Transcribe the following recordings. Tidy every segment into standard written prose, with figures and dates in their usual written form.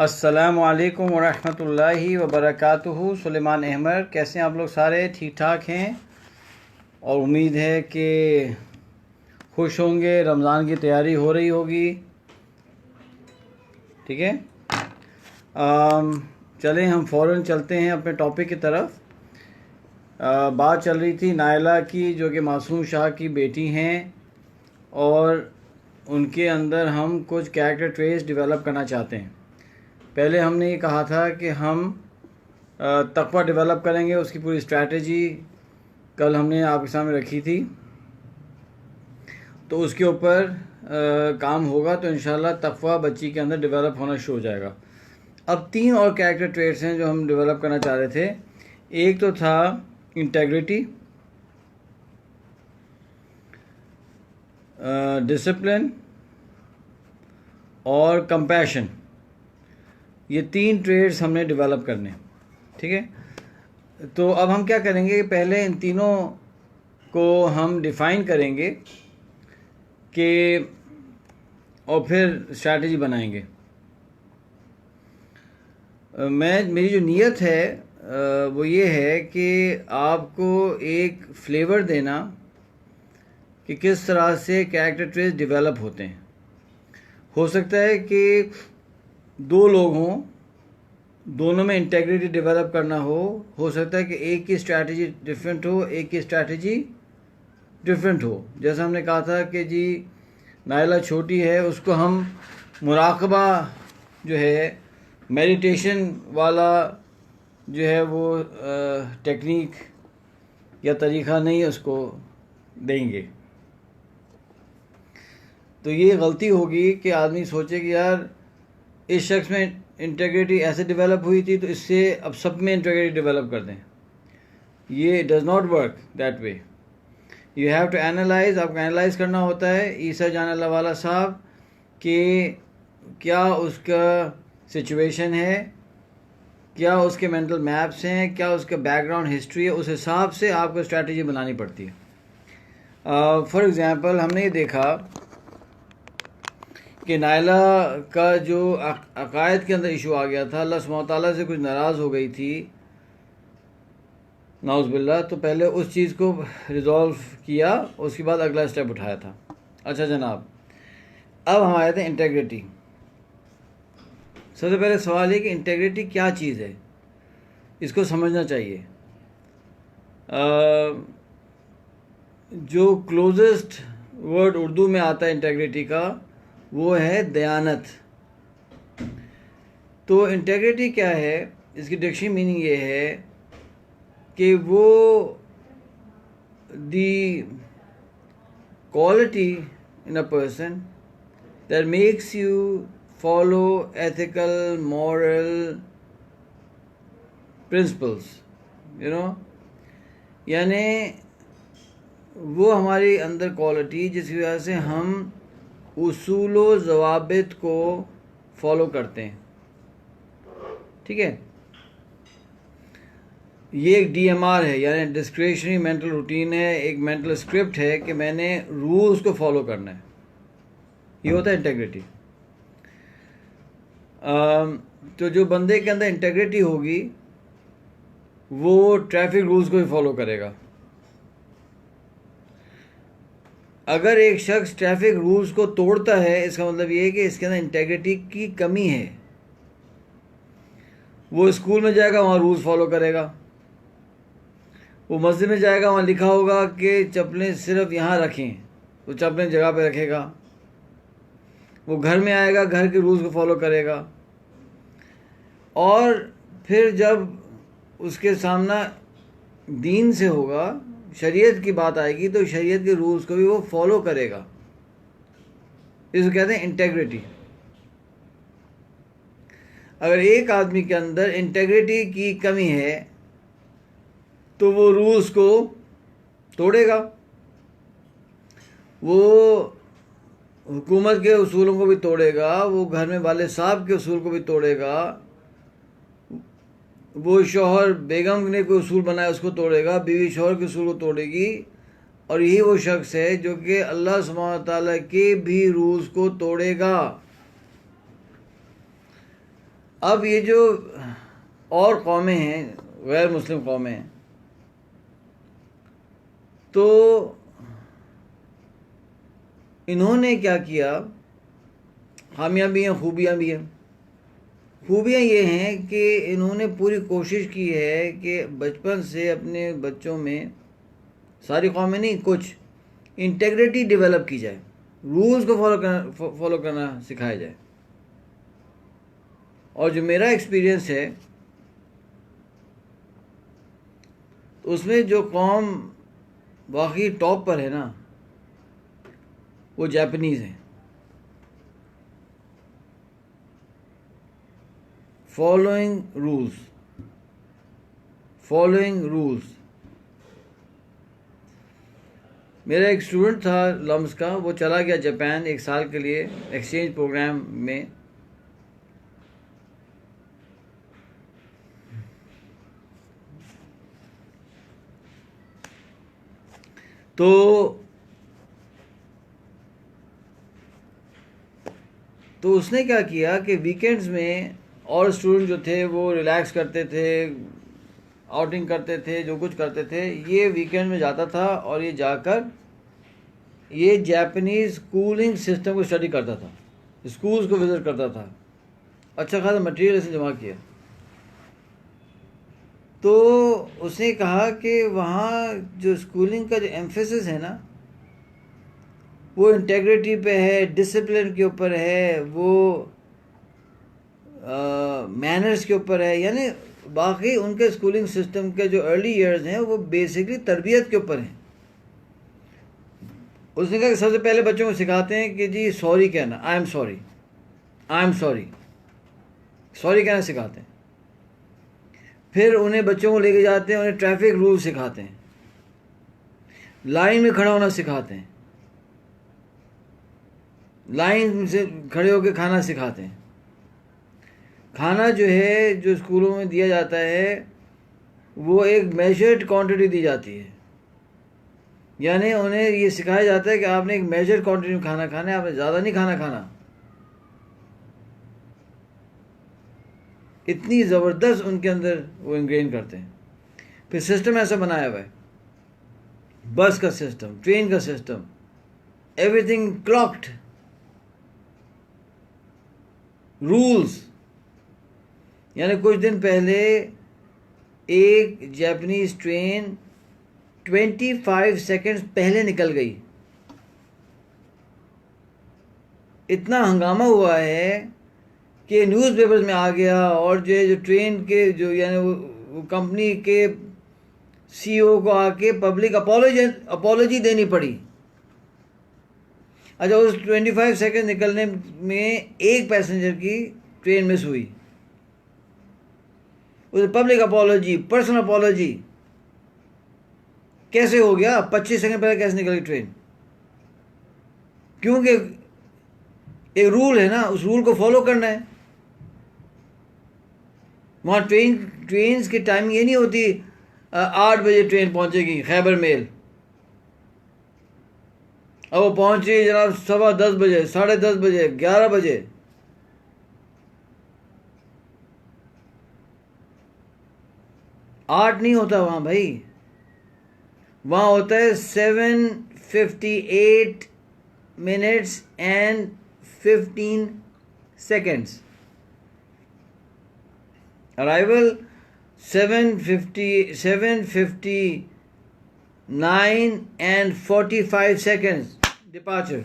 अस्सलामु अलैकुम वरहमतुल्लाहि वबरकातुहू। सुलेमान अहमद, कैसे हैं आप लोग? सारे ठीक ठाक हैं और उम्मीद है कि खुश होंगे। रमज़ान की तैयारी हो रही होगी, ठीक है। चलें हम फ़ौरन चलते हैं अपने टॉपिक की तरफ। बात चल रही थी नायला की, जो कि मासूम शाह की बेटी हैं, और उनके अंदर हम कुछ कैरेक्टर ट्रेस डेवलप करना चाहते हैं। पहले हमने ये कहा था कि हम तक़वा डेवलप करेंगे, उसकी पूरी स्ट्रैटेजी कल हमने आपके सामने रखी थी, तो उसके ऊपर काम होगा तो इंशाल्लाह तक़वा बच्ची के अंदर डेवलप होना शुरू हो जाएगा। अब 3 और कैरेक्टर ट्रेट्स हैं जो हम डेवलप करना चाह रहे थे। एक तो था इंटेग्रिटी, डिसिप्लिन और कंपैशन। ये 3 ट्रेड्स हमने डेवलप करने, ठीक है। तो अब हम क्या करेंगे, पहले इन तीनों को हम डिफ़ाइन करेंगे कि और फिर स्ट्रैटेजी बनाएंगे। मेरी जो नीयत है वो ये है कि आपको एक फ्लेवर देना कि किस तरह से कैरेक्टर ट्रेस डेवलप होते हैं। हो सकता है कि 2 लोग हों, दोनों में इंटेग्रिटी डेवलप करना हो सकता है कि एक की स्ट्रैटेजी डिफरेंट हो, एक की स्ट्रैटेजी डिफरेंट हो। जैसा हमने कहा था कि जी नायला छोटी है, उसको हम मुराकबा जो है, मेडिटेशन वाला जो है वो टेक्निक या तरीक़ा नहीं उसको देंगे। तो ये गलती होगी कि आदमी सोचे कि यार इस शख्स में इंटेग्रिटी ऐसे डेवलप हुई थी तो इससे अब सब में इंटेग्रिटी डेवलप कर दें। ये does not work that way. You have to analyse, आपको एनालाइज करना होता है ईसा जान अल्लाह वाला साहब कि क्या उसका सिचुएशन है, क्या उसके मेंटल मैप्स हैं, क्या उसका बैकग्राउंड हिस्ट्री है। उस हिसाब से आपको स्ट्रैटेजी बनानी पड़ती है। फॉर एग्ज़ाम्पल हमने ये देखा कि नायला का जो अकायद के अंदर इशू आ गया था, अल्लाह सुब्हानहू तआला से कुछ नाराज़ हो गई थी नाउज़ बिल्लाह, तो पहले उस चीज़ को रिज़ॉल्व किया, उसके बाद अगला स्टेप उठाया था। अच्छा जनाब, अब हम आए थे इंटेग्रिटी। सबसे पहले सवाल है कि इंटेग्रिटी क्या चीज़ है, इसको समझना चाहिए। जो क्लोजेस्ट वर्ड उर्दू में आता है इंटेग्रिटी का, वो है दयानत। तो इंटेग्रिटी क्या है, इसकी डिक्शनरी मीनिंग ये है कि वो the quality in a person that makes you follow ethical moral principles, you know, यानी वो हमारी अंदर क्वालिटी जिसकी वजह से हम उसूल व ज़वाबित को फॉलो करते हैं, ठीक है। ये एक DMR है, यानी डिस्क्रिशनरी मेंटल रूटीन है, एक मेंटल स्क्रिप्ट है कि मैंने रूल्स को फॉलो करना है। ये होता है इंटेग्रिटी। तो जो बंदे के अंदर इंटेग्रिटी होगी वो ट्रैफिक रूल्स को भी फॉलो करेगा। अगर एक शख्स ट्रैफिक रूल्स को तोड़ता है, इसका मतलब ये है कि इसके अंदर इंटेग्रिटी की कमी है। वो स्कूल में जाएगा, वहाँ रूल्स फॉलो करेगा। वो मस्जिद में जाएगा, वहाँ लिखा होगा कि चप्पलें सिर्फ यहाँ रखें, तो चप्पलें जगह पे रखेगा। वो घर में आएगा, घर के रूल्स को फॉलो करेगा। और फिर जब उसके सामना दीन से होगा, शरीयत की बात आएगी, तो शरीयत के रूल्स को भी वो फॉलो करेगा। इसको कहते हैं इंटेग्रिटी। अगर एक आदमी के अंदर इंटेग्रिटी की कमी है तो वो रूल्स को तोड़ेगा, वो हुकूमत के उसूलों को भी तोड़ेगा, वो घर में वाले साहब के उसूल को भी तोड़ेगा, वो शौहर बेगम ने कोई उसूल बनाया उसको तोड़ेगा, बीवी शौहर के उसूल को तोड़ेगी। और यही वो शख्स है जो कि अल्लाह सुब्हानहू तआला के भी रूल्स को तोड़ेगा। अब ये जो और कौमें हैं, गैर मुस्लिम कौमें हैं, तो इन्होंने क्या किया, खामियां भी हैं खूबियां भी हैं। खूबियाँ ये हैं कि इन्होंने पूरी कोशिश की है कि बचपन से अपने बच्चों में, सारी कौमें नहीं, कुछ इंटेग्रिटी डेवलप की जाए, रूल्स को फॉलो करना सिखाया जाए। और जो मेरा एक्सपीरियंस है, तो उसमें जो कौम वाकई टॉप पर है ना, वो जापानीज़ हैं। Following rules. मेरा एक स्टूडेंट था लम्स का, वो चला गया जापान 1 साल के लिए एक्सचेंज प्रोग्राम में। तो उसने क्या किया कि वीकेंड्स में और स्टूडेंट जो थे वो रिलैक्स करते थे, आउटिंग करते थे, जो कुछ करते थे, ये वीकेंड में जाता था और ये जाकर ये जापानीज़ स्कूलिंग सिस्टम को स्टडी करता था, स्कूल्स को विज़िट करता था, अच्छा खासा मटेरियल इसने जमा किया। तो उसने कहा कि वहाँ जो स्कूलिंग का जो एम्फेसिस है ना, वो इंटेग्रिटी पे है, डिसिप्लिन के ऊपर है, वो मैनर्स के ऊपर है। यानी बाकी उनके स्कूलिंग सिस्टम के जो अर्ली ईयर्स हैं वो बेसिकली तरबियत के ऊपर हैं। उसने कहा कि सबसे पहले बच्चों को सिखाते हैं कि जी सॉरी कहना, आई एम सॉरी, सॉरी कहना सिखाते हैं। फिर उन्हें बच्चों को लेके जाते हैं, उन्हें ट्रैफिक रूल सिखाते हैं, लाइन में खड़ा होना सिखाते हैं, लाइन से खड़े होकर खाना सिखाते हैं। खाना जो है, जो स्कूलों में दिया जाता है, वो एक मेजर्ड क्वांटिटी दी जाती है। यानी उन्हें ये सिखाया जाता है कि आपने एक मेजर्ड क्वांटिटी में खाना खाना है, आपने ज़्यादा नहीं खाना। इतनी ज़बरदस्त उनके अंदर वो इंग्रेन करते हैं। फिर सिस्टम ऐसा बनाया हुआ है, बस का सिस्टम, ट्रेन का सिस्टम, एवरीथिंग क्लॉक्ड, रूल्स। यानी कुछ दिन पहले एक जापानीज ट्रेन 25 सेकंड्स पहले निकल गई। इतना हंगामा हुआ है कि न्यूज़पेपर्स में आ गया, और जो ट्रेन के जो यानी वो कंपनी के सीईओ को आके पब्लिक अपॉलोजी देनी पड़ी। अच्छा, उस 25 सेकंड निकलने में एक पैसेंजर की ट्रेन मिस हुई, उसे पब्लिक अपॉलोजी, पर्सनल अपॉलोजी। कैसे हो गया? 25 सेकंड पहले कैसे निकल गई ट्रेन? क्योंकि एक रूल है ना, उस रूल को फॉलो करना है। वहाँ ट्रेन्स की टाइमिंग ये नहीं होती 8 बजे ट्रेन पहुँचेगी खैबर मेल, अब वो पहुँच रही है जनाब 10:15 बजे, 10:30 बजे, 11 बजे। आठ नहीं होता वहाँ भाई, वहाँ होता है 7:58 minutes and 15 seconds। Arrival 7:59 and 45 seconds। Departure.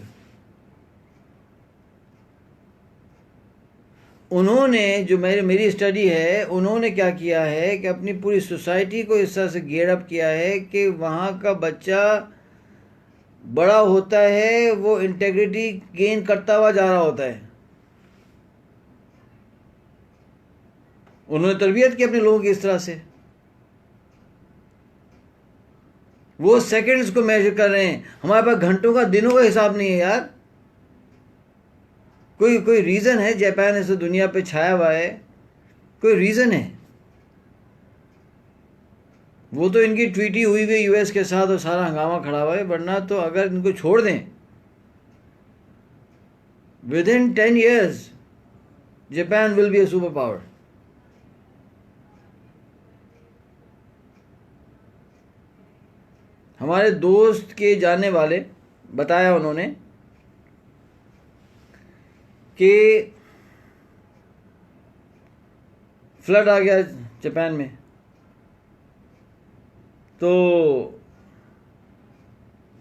उन्होंने जो मेरी स्टडी है, उन्होंने क्या किया है कि अपनी पूरी सोसाइटी को इस तरह से गेयर अप किया है कि वहाँ का बच्चा बड़ा होता है, वो इंटेग्रिटी गेन करता हुआ जा रहा होता है। उन्होंने तरबियत की अपने लोगों की इस तरह से। वो सेकंड्स को मेजर कर रहे हैं, हमारे पास घंटों का, दिनों का हिसाब नहीं है यार। कोई रीज़न है जापान ऐसे दुनिया पे छाया हुआ है? कोई रीज़न है? वो तो इनकी ट्रीटी हुई हुई यूएस के साथ और सारा हंगामा खड़ा हुआ है, वरना तो अगर इनको छोड़ दें with in 10 years Japan will be A super power. हमारे दोस्त के जानने वाले बताया उन्होंने कि फ्लड आ गया जापान में, तो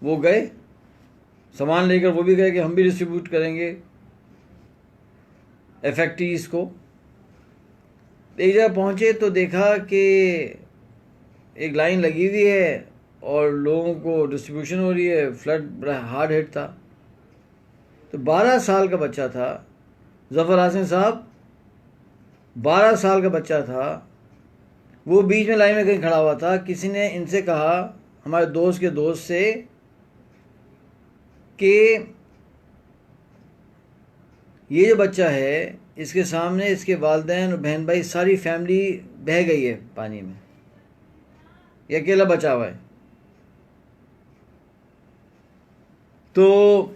वो गए सामान लेकर, वो भी गए कि हम भी डिस्ट्रीब्यूट करेंगे एफेक्टीज को। एक जगह पहुंचे तो देखा कि एक लाइन लगी हुई है और लोगों को डिस्ट्रीब्यूशन हो रही है। फ्लड बड़ा हार्ड हिट था। तो 12 साल का बच्चा था, जफ़र हासन साहब 12 साल का बच्चा था, वो बीच में लाइन में कहीं खड़ा हुआ था। किसी ने इनसे कहा, हमारे दोस्त के दोस्त से, कि ये जो बच्चा है इसके सामने इसके वालिदैन और बहन भाई सारी फैमिली बह गई है पानी में, ये अकेला बचा हुआ है। तो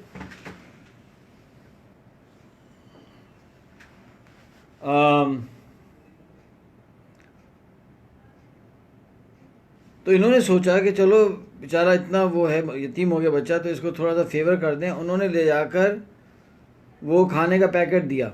इन्होंने सोचा कि चलो बेचारा इतना वो है, यतीम हो गया बच्चा, तो इसको थोड़ा सा फेवर कर दें। उन्होंने ले जाकर वो खाने का पैकेट दिया